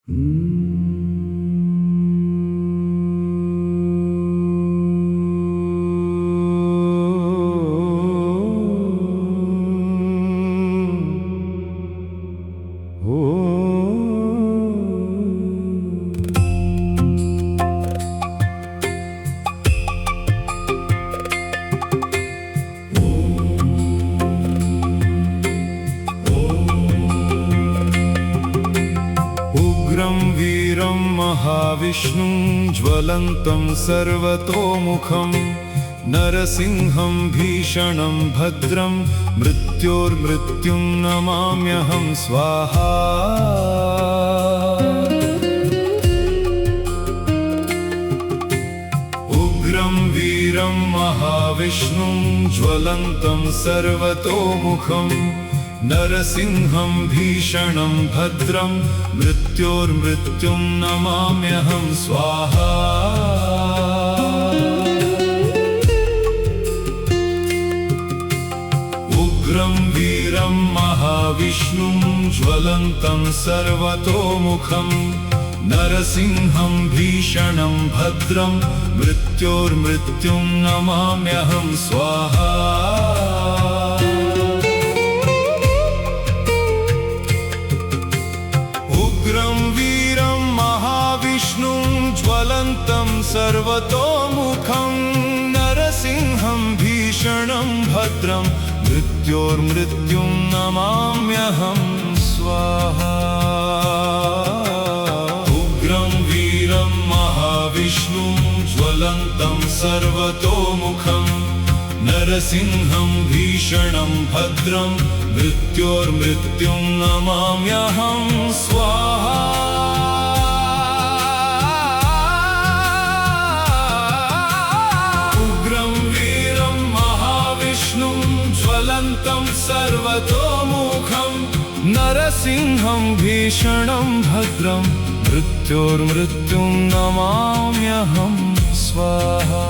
उग्रं वीरं महाविष्णुं ज्वलन्तं सर्वतोमुखं नरसिंहं भीषणं भद्रं मृत्योर्मृत्युं नमाम्यहं स्वाहा। उग्रं वीरं महाविष्णुं ज्वलन्तं सर्वतोमुखं नरसिंहं भीषणं भद्रं मृत्योर्मृत्युं नमाम्यहं स्वाहा। उग्रं वीरं महाविष्णुं ज्वलन्तं सर्वतोमुखं नरसिंहं भीषणं भद्रं मृत्योर्मृत्युं नमाम्यहं स्वाहा। उग्रं वीरं महाविष्णुं ज्वलन्तं सर्वतोमुखं नरसिंहं भीषणं भद्रं मृत्योर्मृत्युं नमाम्यहं स्वाहा। उग्रं वीरं महाविष्णुं ज्वलन्तं सर्वतोमुखं नरसिंहं भीषणं भद्रं मृत्योर्मृत्युं नमाम्यहं स्वाहा। उग्रं वीरं महाविष्णुं ज्वलन्तं सर्वतोमुखं नरसिंहं भीषणं भद्रं मृत्योर्मृत्युं नमाम्यहं स्वाहा।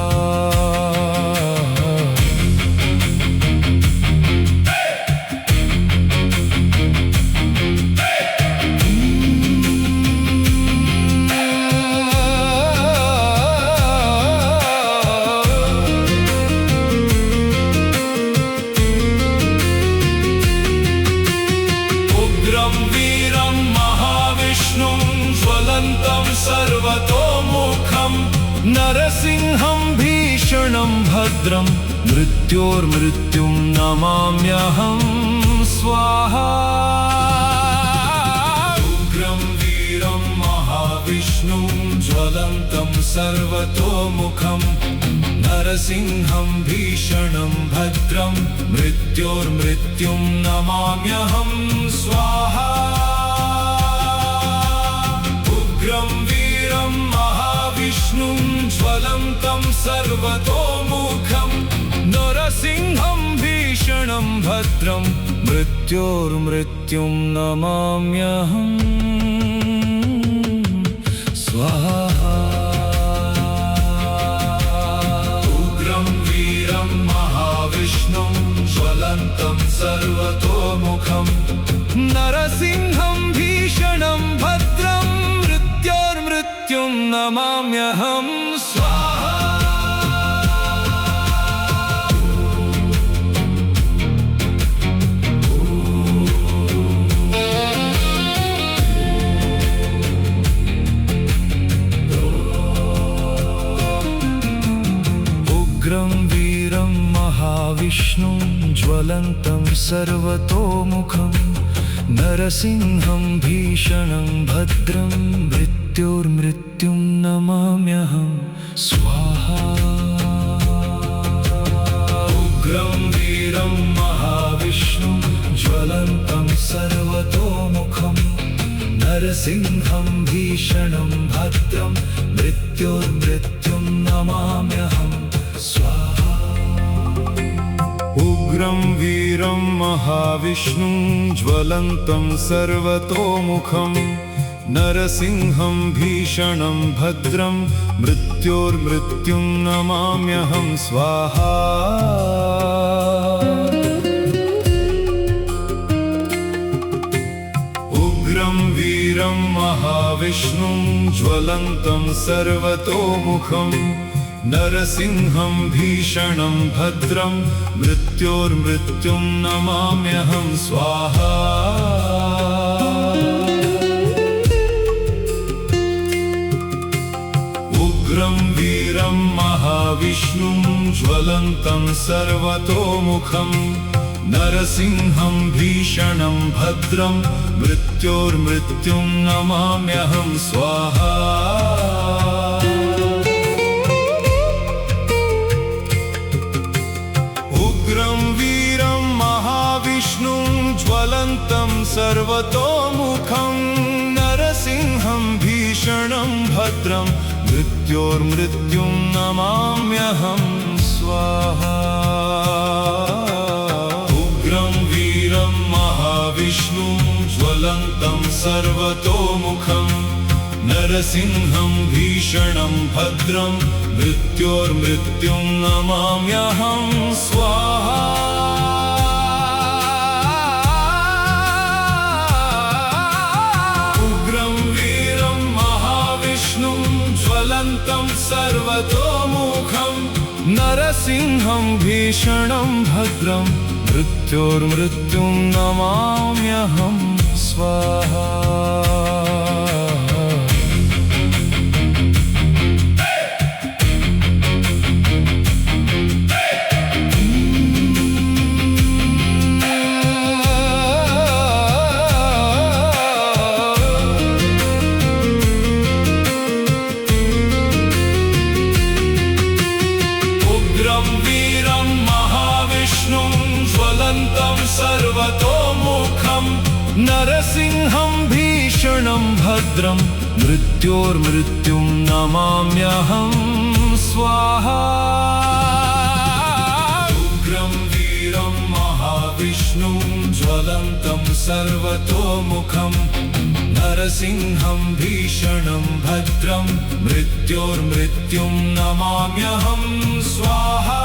उग्रं वीरं महाविष्णुं ज्वलन्तं सर्वतोमुखं नरसिंहं भीषणं भद्रं मृत्योर्मृत्युं नमाम्यहं स्वाहा। उग्रं वीरं महाविष्णुं ज्वलन्तं सर्वतोमुखं नरसिंहं भीषणं भद्रं मृत्योर्मृत्युं नमाम्यहं स्वाहा। उग्रं वीरं महाविष्णुं ज्वलन्तं सर्वतोमुखं नरसिंहं भीषणं भद्रं मृत्योर्मृत्युं नमाम्यहं स्वाहा। विष्णुं ज्वलन्तं सर्वतोमुखं नरसिंहं भीषणं भद्रं मृत्योर्मृत्युं नमाम्यहं स्वाहा। उग्रं वीरं महाविष्णुं ज्वलन्तं सर्वतोमुखं नरसिंहं भीषणं भद्रं मृत्योर्मृत्युं नमाम्यहं स्वाहा। उग्रं वीरं महाविष्णुं ज्वलन्तं सर्वतोमुखं नरसिंहं भीषणं भद्रं मृत्योर्मृत्युं नमाम्यहं स्वाहा। उग्रं वीरं महाविष्णुं ज्वलन्तं सर्वतोमुखं नरसिंहं भीषणं भद्रं मृत्योर्मृत्युं नमाम्यहं स्वाहा। उग्रं वीरं महाविष्णुं महाविष्णुं ज्वलन्तं सर्वतोमुखं नरसिंहं भीषणं भद्रं मृत्योर्मृत्युं नमाम्यहं स्वाहा। उग्रं वीरं महाविष्णुं ज्वलन्तं सर्वतोमुखं नरसिंहं भीषणं भद्रं मृत्योर्मृत्युं नमाम्यहं स्वाहा। उग्रं वीरं महाविष्णुं ज्वलन्तं सर्वतोमुखं नरसिंहं भीषणं भद्रं मृत्योर्मृत्युं नमाम्यहं स्वाहा। उग्रं वीरं महाविष्णुं ज्वलन्तं सर्वतोमुखं नरसिंहं भीषणं भद्रं मृत्योर्मृत्युं नमाम्यहं स्वाहा। उग्रं वीरं महाविष्णुं ज्वलन्तं सर्वतोमुखं नरसिंहं भीषणं भद्रं मृत्योर्मृत्युं नमाम्यहं स्वाहा। सर्वतोमुखं नरसिंहं भीषणं भद्रं मृत्योर्मृत्युं नमाम्यहं स्वाहा। उग्रं वीरं महाविष्णुं ज्वलन्तं सर्वतोमुखं नरसिंहं भीषणं भद्रं मृत्योर्मृत्युं नमाम्यहं स्वाहा।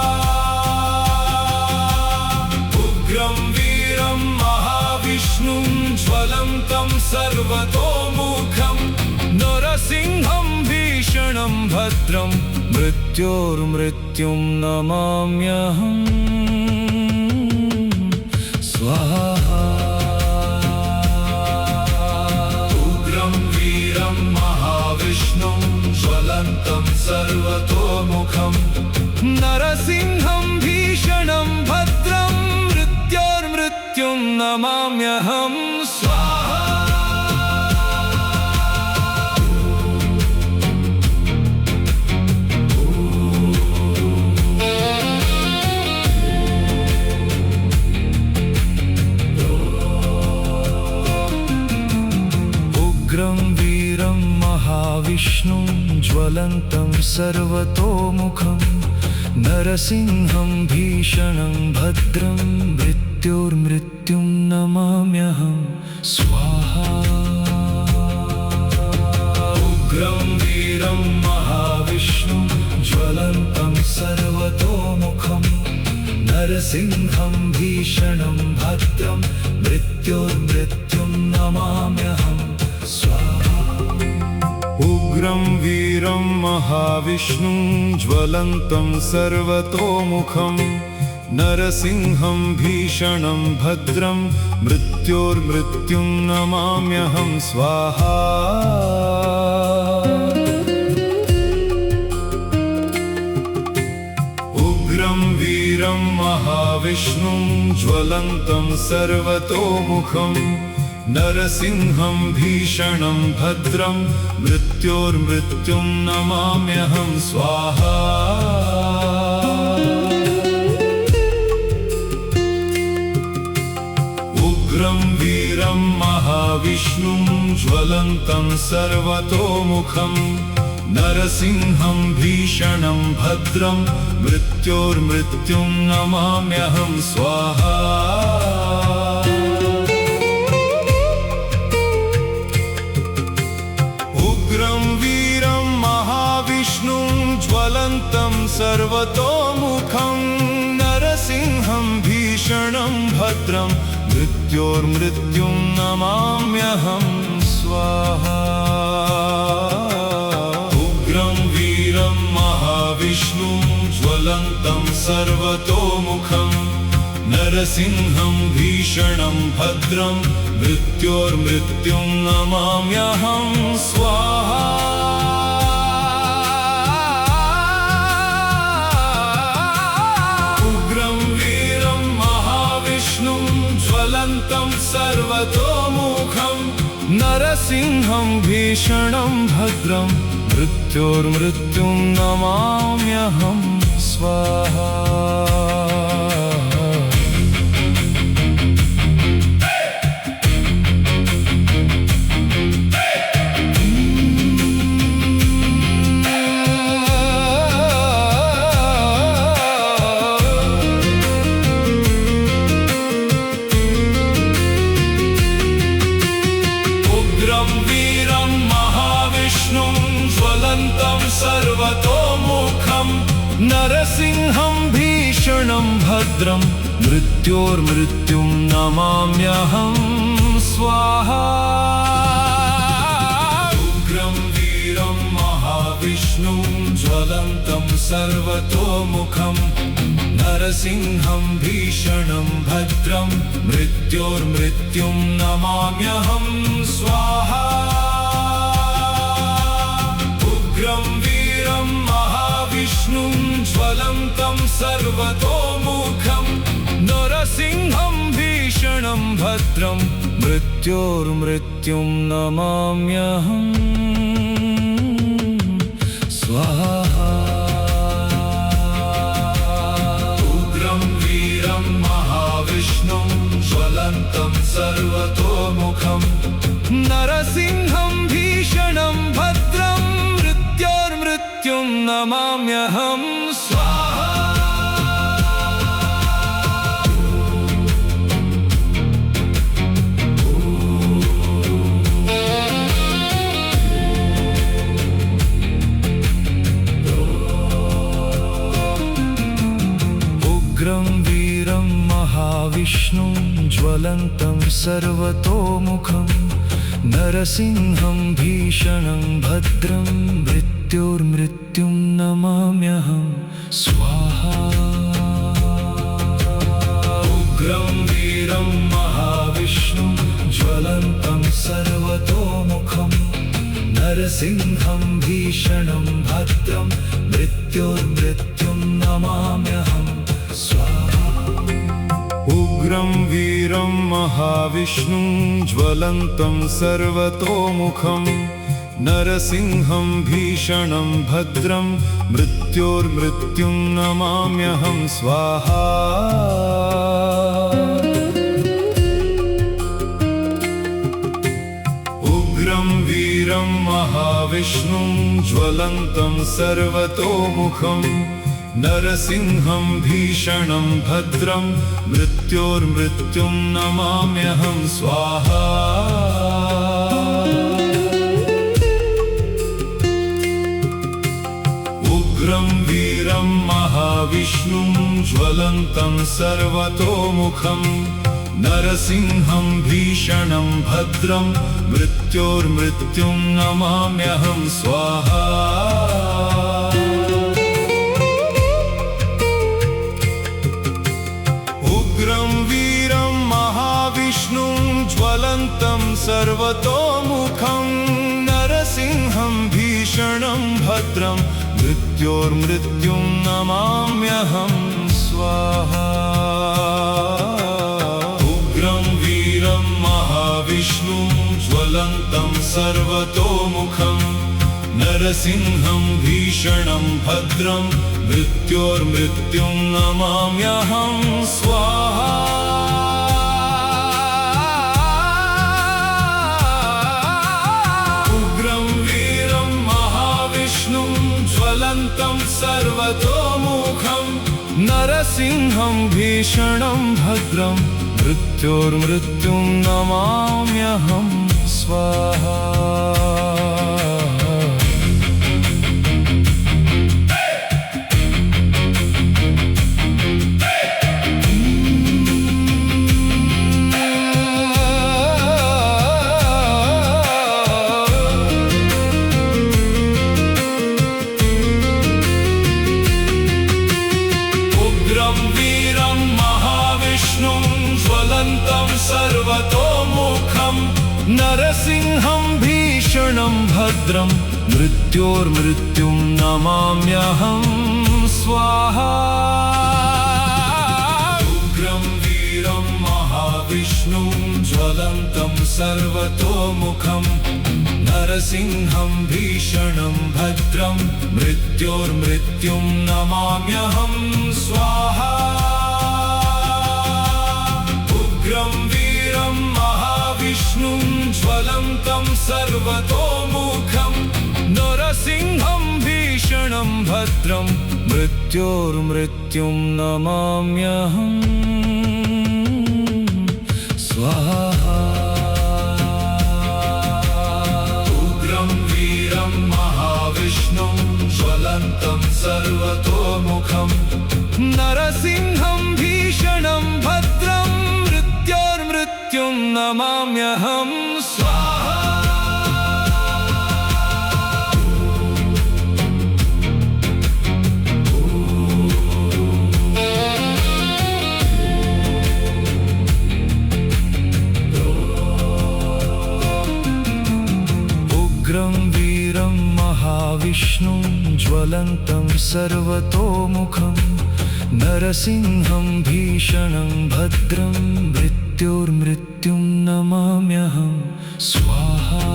उग्रं वीरं महाविष्णुं ज्वलन्तं सर्वतोमुखं नरसिंहं भीषणं भद्रं मृत्योर्मृत्युं नमाम्यहं स्वाहा। उग्रं वीरं महाविष्णुं ज्वलन्तं सर्वतोमुखं नरसिंहं भीषणं भद्रं मृत्योर्मृत्युं नमाम्यहं स्वाहा। उग्रं वीरं महाविष्णुं ज्वलन्तं सर्वतोमुखं नरसिंहं भीषणं भद्रं मृत्योर्मृत्युं नमाम्यहं स्वाहा। उग्रं वीरं महाविष्णुं ज्वलन्तं सर्वतोमुखं नरसिंहं भीषणं भद्रं मृत्योर्मृत्युं नमाम्यहं स्वाहा। उग्रं वीरं महाविष्णुं ज्वलन्तं सर्वतोमुखं नरसिंहं भीषणं भद्रं मृत्योर्मृत्युं नमाम्यहं स्वाहा। उग्रं वीरं महाविष्णुं ज्वलन्तं सर्वतोमुखं नरसिंहं भीषणं भद्रं मृत्योर्मृत्युं नमाम्यहं स्वाहा। उग्रं वीरं महाविष्णुं ज्वलन्तं सर्वतोमुखं नरसिंहं भीषणं भद्रं मृत्योर्मृत्युं नमाम्यहं स्वाहा। उग्रं वीरं महाविष्णुं ज्वलन्तं सर्वतोमुखं नरसिंहं भीषणं भद्रं मृत्योर्मृत्युं नमाम्यहं स्वाहा। स्वाहा उग्रं वीरं महाविष्णुं ज्वलन्तं सर्वतोमुखं नरसिंहं भीषणं भद्रं मृत्योर्मृत्युं नमाम्यहं स्वाहा उग्रं वीरं महाविष्णुं ज्वलन्तं सर्वतोमुखं नरसिंहं भीषणं भद्रं मृत्योर्मृत्युं नमाम्यहं स्वाहा सर्वतोमुखं नरसिंहं भीषणं भद्रं मृत्योर्मृत्युं नमाम्यहं स्वाहा उग्रं वीरं महाविष्णुं ज्वलन्तं सर्वतोमुखं नरसिंहं भीषणं भद्रं मृत्योर्मृत्युं नमाम्यहं स्वाहा उग्रं वीरं महाविष्णुं ज्वलन्तं सर्वतोमुखं नरसिंहं भीषणं भद्रं मृत्योर्मृत्युं नमाम्यहं स्वाहा उग्रं वीरं महाविष्णुं ज्वलन्तं सर्वतोमुखं नरसिंहं भीषणं भद्रं मृत्योर्मृत्युं नमाम्यहं स्वाहा उग्रं वीरं महाविष्णुं ज्वलन्तं सर्वतोमुखं नरसिंहं भीषणं भद्रं मृत्योर्मृत्युं नमाम्यहं स्वाहा उग्रं वीरं महाविष्णुं ज्वलन्तं सर्वतोमुखं नरसिंहं भीषणं भद्रं मृत्योर्मृत्युं नमाम्यहं स्वाहा उग्रं वीरं महाविष्णुं ज्वलन्तं सर्वतोमुखं नरसिंहं भीषणं भद्रं मृत्योर्मृत्युं नमाम्यहं स्वाहा उग्रं वीरं महाविष्णुं ज्वलन्तं सर्वतोमुखं नरसिंहं भीषणं भद्रं मृत्योर्मृत्युं नमाम्यहं स्वाहा उग्रं वीरं महाविष्णुं ज्वलन्तं सर्वतोमुखं नरसिंहं भीषणं भद्रं मृत्योर्मृत्युं नमाम्यहं स्वाहा उग्रं वीरं महाविष्णुं ज्वलन्तं सर्वतोमुखं नरसिंहं भीषणं भद्रं मृत्योर्मृत्युं नमाम्यहं स्वाहा उग्रं वीरं महाविष्णुं ज्वलन्तं सर्वतोमुखं नरसिंहं भीषणं भद्रं मृत्योर्मृत्युं नमाम्यहं स्वाहा उग्रं वीरं महाविष्णुं ज्वलन्तं सर्वतोमुखं नरसिंहं भीषणं भद्रं मृत्योर्मृत्युं नमाम्यहं स्वाहा भद्रं मृत्योर्मृत्युं नमाम्यहं स्वाहा उग्रं वीरं महाविष्णुं ज्वलन्तं सर्वतोमुखं नरसिंहं भीषणं भद्रं मृत्योर्मृत्युं नमाम्यहं स्वाहा उग्रं वीरं महाविष्णुं ज्वलन्तं सर्वतोमुखं नरसिंहं भीषणं भद्रं मृत्योर्मृत्युं नमाम्यहं स्वाहा उग्रं वीरं महाविष्णुं ज्वलन्तं सर्वतोमुखं नरसिंहं भीषणं भद्रं मृत्योर्मृत्युं नमाम्यहं स्वाहा उग्रं वीरं महाविष्णुं ज्वलन्तं सर्वतोमुखं नरसिंहं भीषणं भद्रं मृत्योर्मृत्युं नमाम्यहं स्वाहा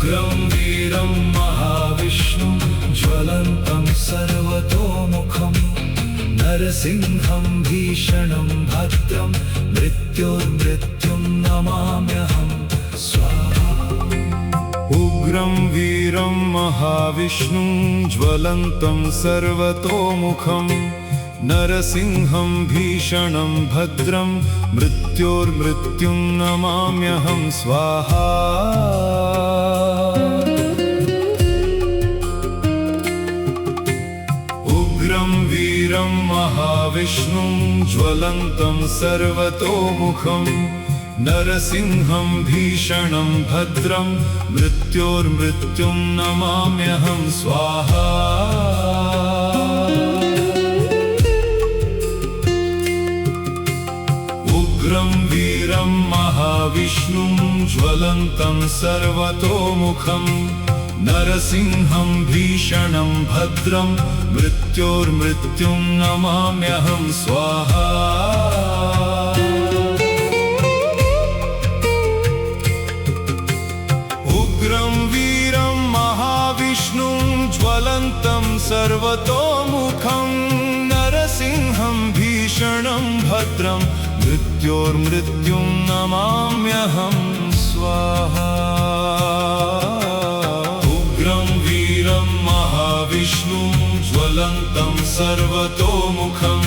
उग्रं वीरं महाविष्णुं ज्वलन्तं सर्वतोमुखं नरसिंहं भीषणं भद्रं मृत्योर्मृत्युं नमाम्यहं स्वाहा उग्रं वीरं महाविष्णुं ज्वलन्तं सर्वतोमुखं नरसिंहं भीषणं भद्रं मृत्योर्मृत्युं नमाम्यहं स्वाहा उग्रं वीरं महाविष्णुं ज्वलन्तं सर्वतोमुखं नरसिंहं भीषणं भद्रं मृत्योर्मृत्युं नमाम्यहं स्वाहा उग्रं वीरं महाविष्णुं ज्वलन्तं सर्वतोमुखं नरसिंहं भीषणं भद्रं मृत्योर्मृत्युं नमाम्यहं स्वाहा उग्रं वीरं महाविष्णुं ज्वलन्तं सर्वतोमुखं नरसिंहं भीषणं भद्रं मृत्योर्मृत्युं नमाम्यहं स्वाहा उग्रं वीरं महाविष्णुं ज्वलन्तं सर्वतोमुखं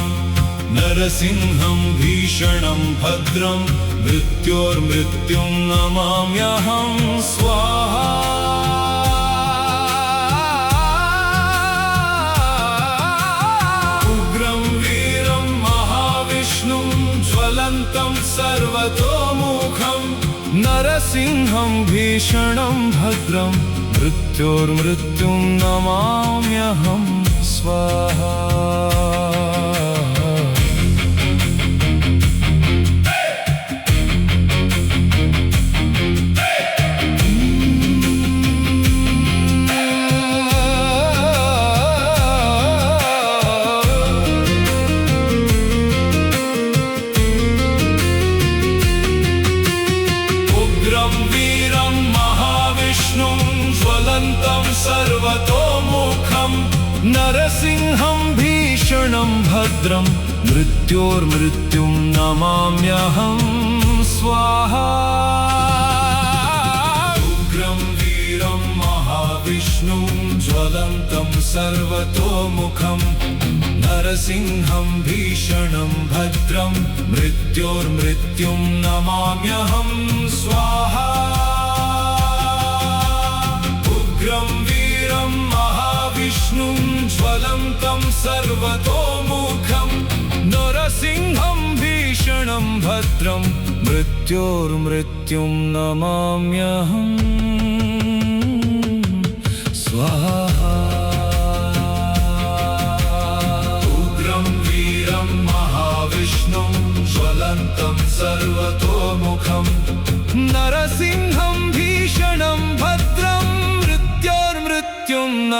नरसिंहं भीषणं भद्रं मृत्योर्मृत्युं नमाम्यहं स्वाहा उग्रं वीरं महाविष्णुं ज्वलन्तं सर्वतोमुखं नरसिंहं भीषणं भद्रं मृत्योर्मृत्युं नमाम्यहं स्वाहा सर्वतोमुखं नरसिंहं भीषणं भद्रं मृत्योर्मृत्युं नमाम्यहं स्वाहा उग्रं वीरं महाविष्णुं ज्वलन्तं सर्वतोमुखं नरसिंहं भीषणं भद्रं मृत्योर्मृत्युं नमाम्यहं स्वाहा उग्रं वीरं महाविष्णुं ज्वलन्तं सर्वतोमुखं नरसिंहं भीषणं भद्रं मृत्योर्मृत्युं नमाम्यहं स्वाहा उग्रं वीरं महाविष्णुं ज्वलन्तं सर्वतोमुखं नरसिंहं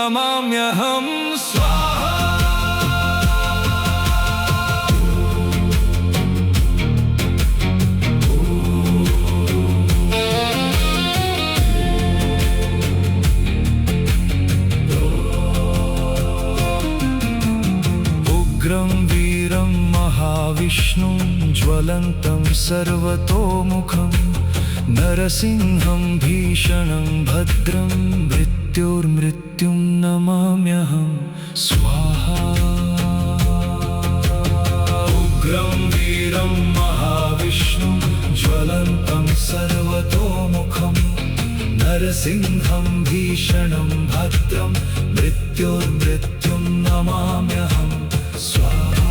नमाम्यहं स्वाहा। उग्रं वीरं महाविष्णुं ज्वलन्तं सर्वतोमुखं नरसिंहं भीषणं भद्रं मृत्योर्मृत्युं नमाम्यहं स्वाहा। उग्रं वीरं महाविष्णुं ज्वलन्तं सर्वतोमुखं नरसिंहं भीषणं भद्रं मृत्योर्मृत्युं नमाम्यहं स्वाहा।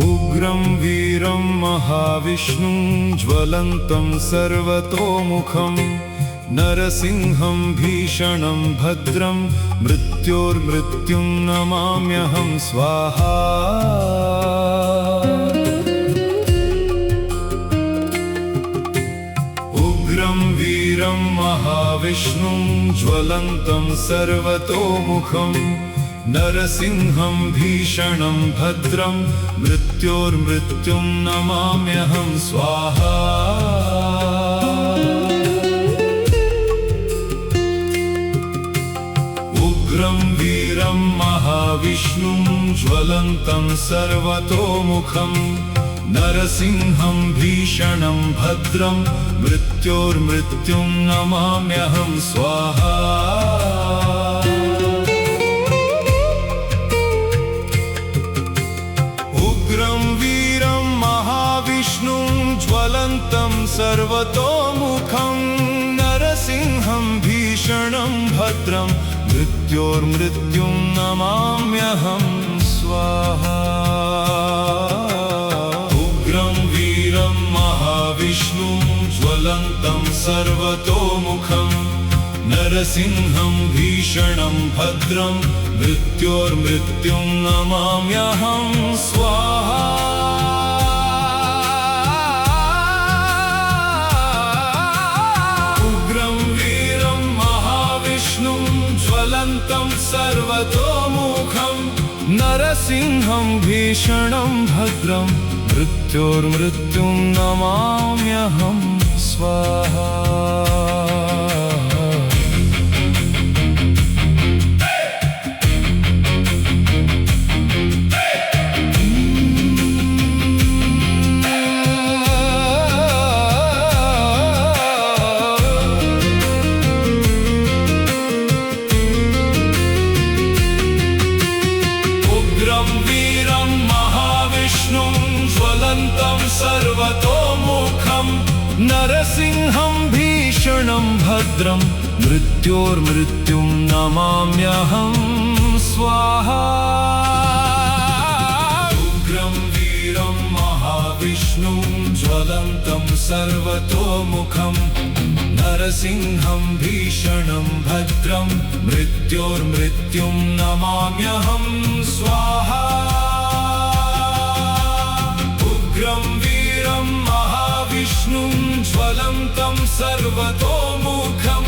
उग्रं वीरं महाविष्णुं ज्वलन्तं सर्वतोमुखं नरसिंहं भीषणं भद्रं मृत्योर्मृत्युं नमाम्यहं स्वाहा। उग्रं वीरं महाविष्णुं ज्वलन्तं सर्वतोमुखं नरसिंहं भीषणं भद्रं मृत्योर्मृत्युं नमाम्यहं स्वाहा। उग्रं वीरं महाविष्णुं ज्वलन्तं सर्वतोमुखं नरसिंहं भीषणं भद्रं मृत्योर्मृत्युं नमाम्यहं स्वाहा। उग्रं वीरं महाविष्णुं ज्वलन्तं सर्वतोमुखं नरसिंहं भीषणं भद्रं मृत्योर्मृत्युं नमाम्यहं स्वाहा। उग्रं वीरं महाविष्णुं ज्वलन्तं सर्वतोमुखं नरसिंहं भीषणं भद्रं मृत्योर्मृत्युं नमाम्यहं स्वाहा। उग्रं वीरं महाविष्णुं ज्वलन्तं सर्वतोमुखं नरसिंहं भीषणं भद्रं मृत्योर्मृत्युं नमाम्यहं स्वाहा। सर्वतोमुखं नरसिंहं भीषणं भद्रं मृत्योर्मृत्युं नमाम्यहं स्वाहा। उग्रं वीरं महाविष्णुं ज्वलन्तं सर्वतोमुखं नरसिंहं भीषणं भद्रं मृत्योर्मृत्युं नमाम्यहं स्वाहा। उग्रं वीरं महाविष्णुं ज्वलन्तं सर्वतोमुखं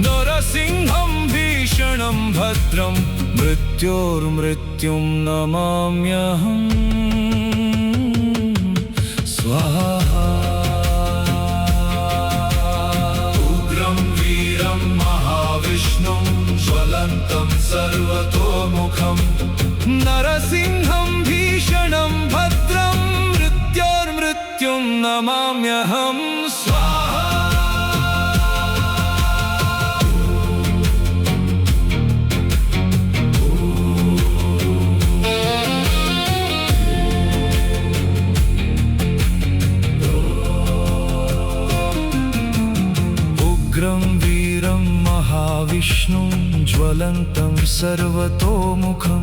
नरसिंहं भीषणं भद्रं मृत्योर्मृत्युं नमाम्यहं स्वाहा। उग्रं वीरं महाविष्णुं ज्वलन्तं सर्वतोमुखं नरसिंहं भीषणं भद्रं मृत्योर्मृत्युं नमाम्यहं स्वाहा। उग्रं वीरं महाविष्णुं ज्वलन्तं सर्वतोमुखं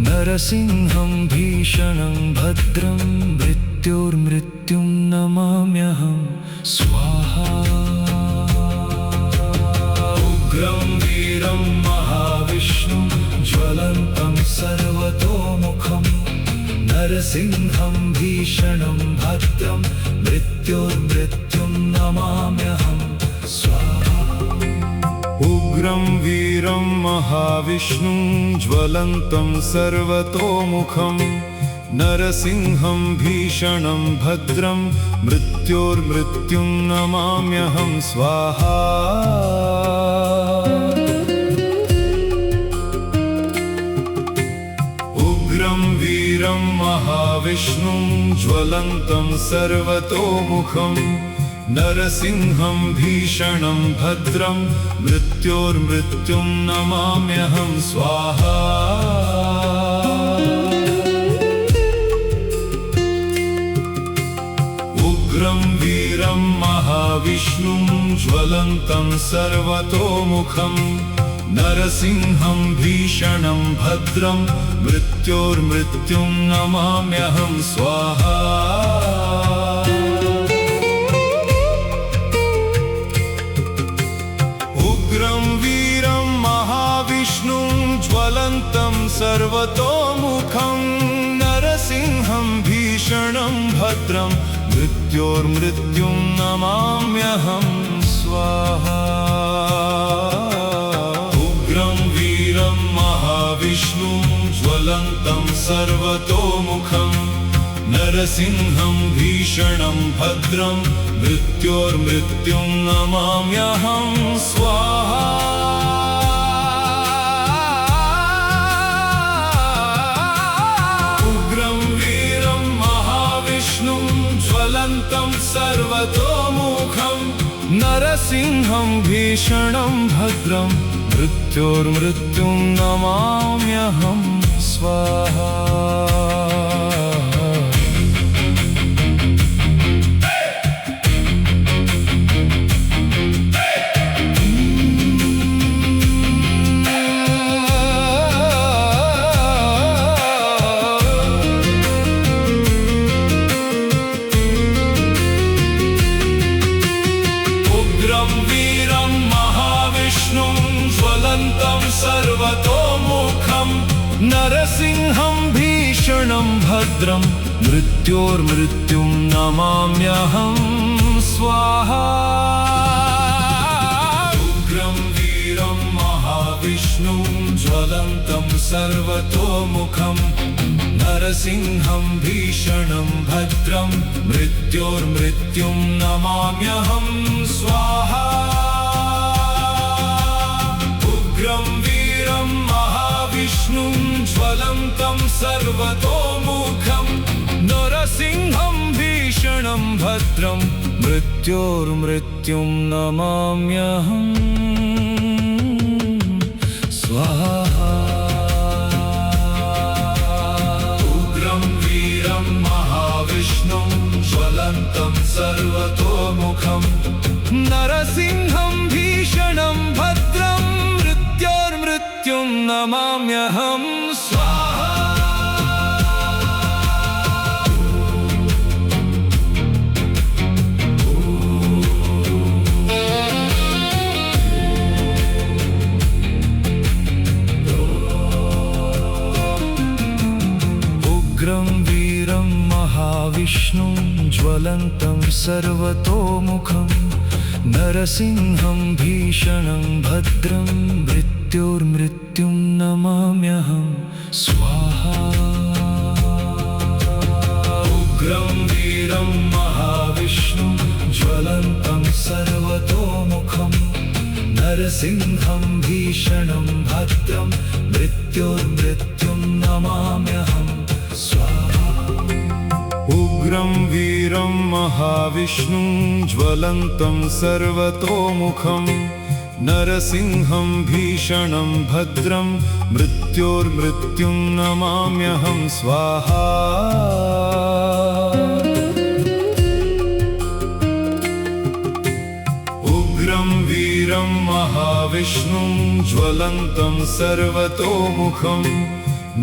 नरसिंहं भीषणं भद्रं मृत्योर्मृत्युं नमाम्यहं स्वाहा। उग्रं वीरं महाविष्णुं ज्वलन्तं सर्वतोमुखं नरसिंहं भीषणं भद्रं मृत्योर्मृत्युं नमाम्यहं स्वाहा। उग्रं वीरं महाविष्णुं ज्वलन्तं सर्वतोमुखं नरसिंहं भीषणं भद्रं मृत्योर्मृत्युं नमाम्यहं स्वाहा। उग्रं वीरं महाविष्णुं ज्वलन्तं सर्वतोमुखं नरसिंहं भीषणं भद्रं मृत्योर्मृत्युं नमाम्यहं स्वाहा। उग्रं वीरं महाविष्णुं ज्वलन्तं सर्वतोमुखं नरसिंहं भीषणं भद्रं मृत्योर्मृत्युं नमाम्यहं स्वाहा। उग्रं वीरं महाविष्णुं ज्वलन्तं सर्वतोमुखं नरसिंहं भीषणं भद्रं मृत्योर्मृत्युं नमाम्यहं स्वाहा। उग्रं वीरं महाविष्णुं ज्वलन्तं सर्वतोमुखं नरसिंहं भीषणं भद्रं मृत्योर्मृत्युं नमाम्यहं स्वाहा। उग्रं वीरं महाविष्णुं ज्वलन्तं सर्वतोमुखं नरसिंहं भीषणं भद्रं मृत्योर्मृत्युं नमाम्यहं स्वाहा। उग्रं वीरं महाविष्णुं ज्वलन्तं सर्वतोमुखं नरसिंहं भीषणं भद्रं मृत्योर्मृत्युं नमाम्यहं स्वाहा। उग्रं वीरं महाविष्णुं ज्वलन्तं सर्वतोमुखं नरसिंहं भीषणं भद्रं मृत्योर्मृत्युं नमाम्यहं स्वाहा। उग्रं वीरं महाविष्णुं ज्वलन्तं सर्वतोमुखं नरसिंहं भीषणं भद्रं मृत्योर्मृत्युं नमाम्यहं स्वाहा। उग्रं वीरं महाविष्णुं ज्वलन्तं सर्वतोमुखं नरसिंहं भीषणं भद्रं मृत्योर्मृत्युं नमाम्यहं स्वाहा। उग्रं वीरं महाविष्णुं ज्वलन्तं सर्वतोमुखं नरसिंहं भीषणं भद्रं मृत्योर्मृत्युं नमाम्यहं स्वाहा। उग्रं वीरं महाविष्णुं ज्वलन्तं सर्वतोमुखं नरसिंहं भीषणं भद्रं मृत्योर्मृत्युं नमाम्यहं स्वाहा। उग्रं वीरं महाविष्णुं ज्वलन्तं सर्वतोमुखं नरसिंहं भीषणं भद्रं मृत्योर्मृत्युं नमाम्यहं स्वाहा। उग्रं वीरं महाविष्णुं ज्वलन्तं सर्वतोमुखं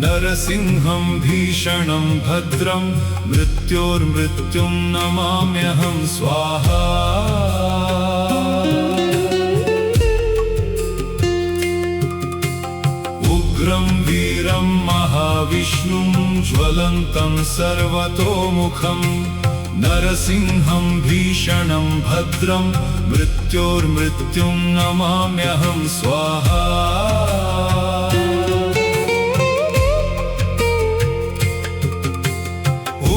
नरसिंहं भीषणं भद्रं मृत्योर्मृत्युं नमाम्यहं स्वाहा। उग्रं वीरं महाविष्णुं ज्वलन्तं सर्वतोमुखं नरसिंहं भीषणं भद्रं मृत्योर्मृत्युं नमाम्यहं स्वाहा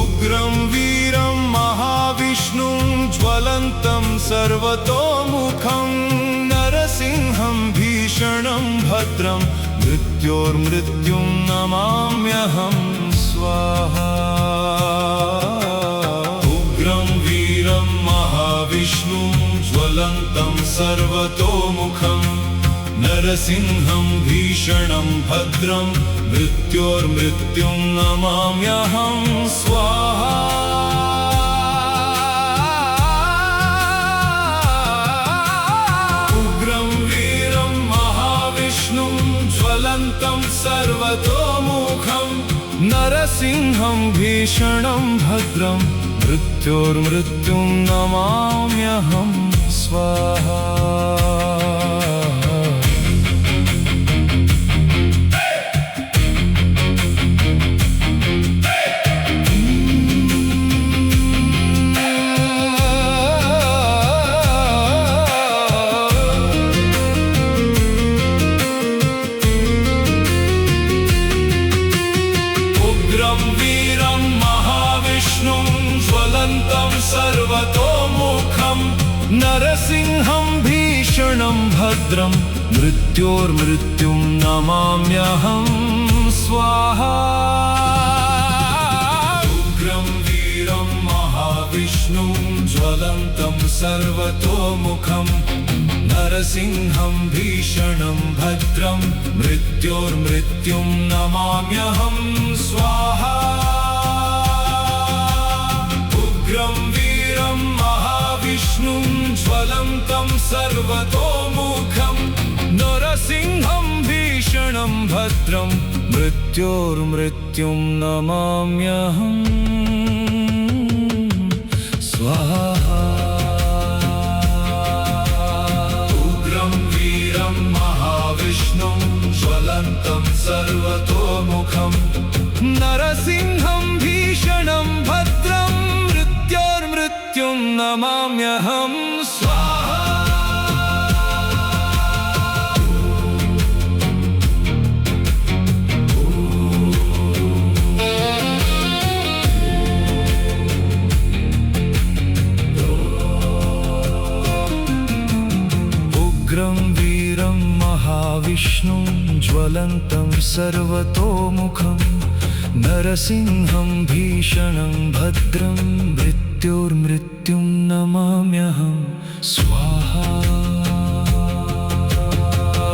उग्रं वीरं महाविष्णुं ज्वलन्तं सर्वतोमुखं नरसिंहं भीषणं भद्रं मृत्योर्मृत्युं नमाम्यहं स्वाहा उग्रं वीरं महाविष्णुं ज्वलन्तं सर्वतोमुखं नरसिंहं भीषणं भद्रं मृत्योर्मृत्युं नमाम्यहं स्वाहा उग्रं वीरं महाविष्णुं ज्वलन्तं सर्वतोमुखं नरसिंहं भीषणं भद्रं मृत्योर्मृत्युं नमाम्यहं स्वाहा सर्वतोमुखं नरसिंहं भीषणं भद्रं मृत्योर्मृत्युं नमाम्यहं स्वाहा उग्रं वीरं महाविष्णुं ज्वलन्तं सर्वतोमुखं नरसिंहं भीषणं भद्रं मृत्योर्मृत्युं नमाम्यहं स्वाहा उग्रं वीरं महाविष्णुं ज्वलन्तं सर्वतोमुखं नरसिंहं भीषणं भद्रं मृत्योर्मृत्युं नमाम्यहं स्वाहा उग्रं वीरं महाविष्णुं ज्वलन्तं सर्वतोमुखं नरसिंहं भीषणं भद्रं मृत्योर्मृत्युं नमाम्यहं स्वाहा उग्रं वीरं महाविष्णुं ज्वलन्तं सर्वतोमुखं नरसिंहं भीषणं भद्रं मृत्योर्मृत्युं नमाम्यहं स्वाहा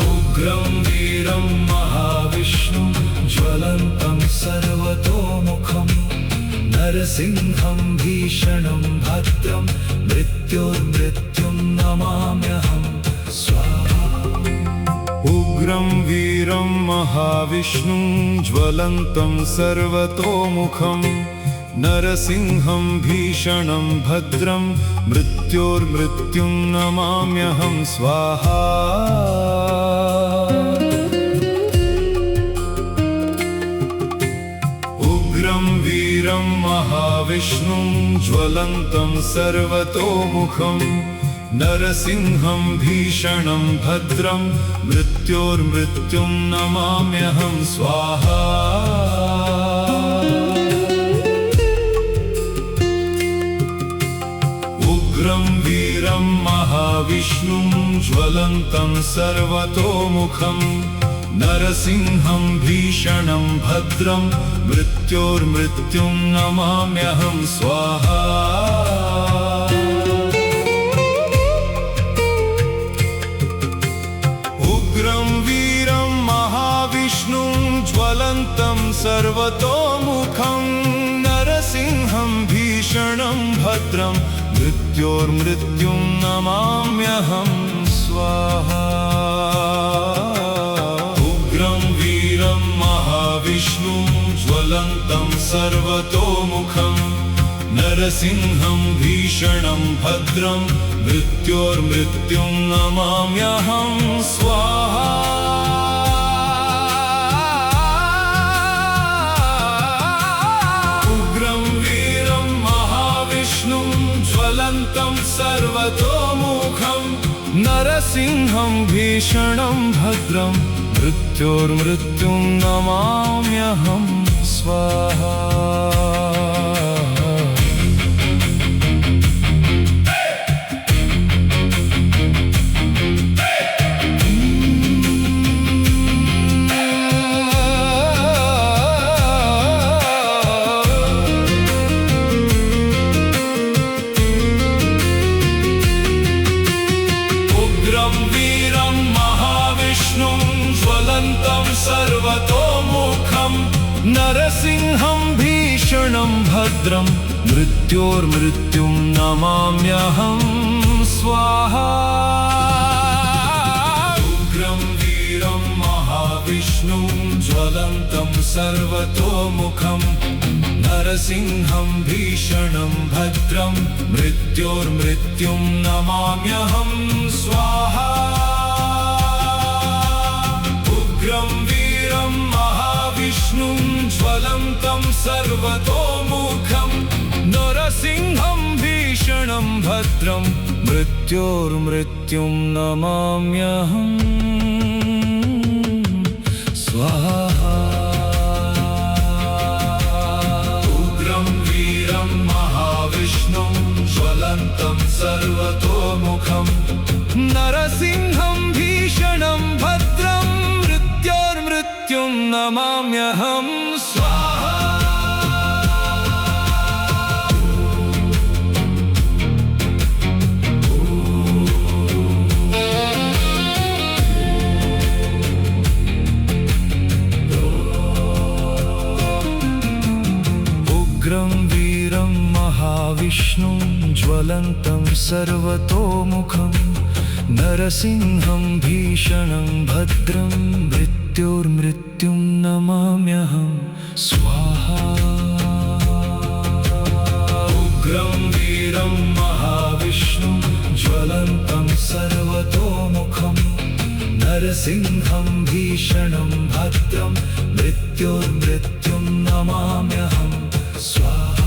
उग्रं वीरं महाविष्णुं ज्वलन्तं सर्वतोमुखं नरसिंहं भीषणं भद्रं मृत्योर्मृत्युं नमाम्यहं स्वाहा उग्रं वीरं महाविष्णुं ज्वलन्तं सर्वतोमुखं नरसिंहं भीषणं भद्रं मृत्योर्मृत्युं नमाम्यहं स्वाहा उग्रं वीरं महाविष्णुं ज्वलन्तं सर्वतोमुखं नरसिंहं भीषणं भद्रं मृत्योर्मृत्युं नमाम्यहं स्वाहा उग्रं वीरं महाविष्णुं ज्वलन्तं सर्वतोमुखं नरसिंहं भीषणं भद्रं मृत्योर्मृत्युं नमाम्यहं स्वाहा उग्रं वीरं महाविष्णुं ज्वलन्तं सर्वतोमुखं नरसिंहं भीषणं भद्रं मृत्योर्मृत्युं नमाम्यहं स्वाहा उग्रं वीरं महाविष्णुं ज्वलन्तं सर्वतोमुखं नरसिंहं भीषणं भद्रं मृत्योर्मृत्युं नमाम्यहं स्वाहा उग्रं वीरं महाविष्णुं ज्वलन्तं सर्वतोमुखं नरसिंहं भीषणं भद्रं मृत्योर्मृत्युं नमाम्यहं स्वाहा। सर्वतोमुखं नरसिंहं भीषणं भद्रं मृत्योर्मृत्युं नमाम्यहं स्वाहा। उग्रं वीरं महाविष्णुं ज्वलन्तं सर्वतोमुखं नरसिंहं भीषणं भद्रं मृत्योर्मृत्युं नमाम्यहं स्वाहा। उग्रं वीरं महाविष्णुं ज्वलन्तं सर्वतोमुखं नरसिंहं भीषणं भद्रं मृत्योर्मृत्युं नमाम्यहं स्वाहा। उग्रं वीरं महाविष्णुं ज्वलन्तं सर्वतोमुखं नरसिंहं भीषणं भद्रं मृत्योर्मृत्युं नमाम्यहं स्वाहा। उग्रं वीरं महाविष्णुं ज्वलन्तं सर्वतोमुखं नरसिंहं भीषणं भद्रं मृत्योर्मृत्युं नमाम्यहं स्वाहा। उग्रं वीरं महाविष्णुं ज्वलन्तं सर्वतोमुखं नरसिंहं भीषणं भद्रं मृत्योर्मृत्युं नमाम्यहं स्वाहा।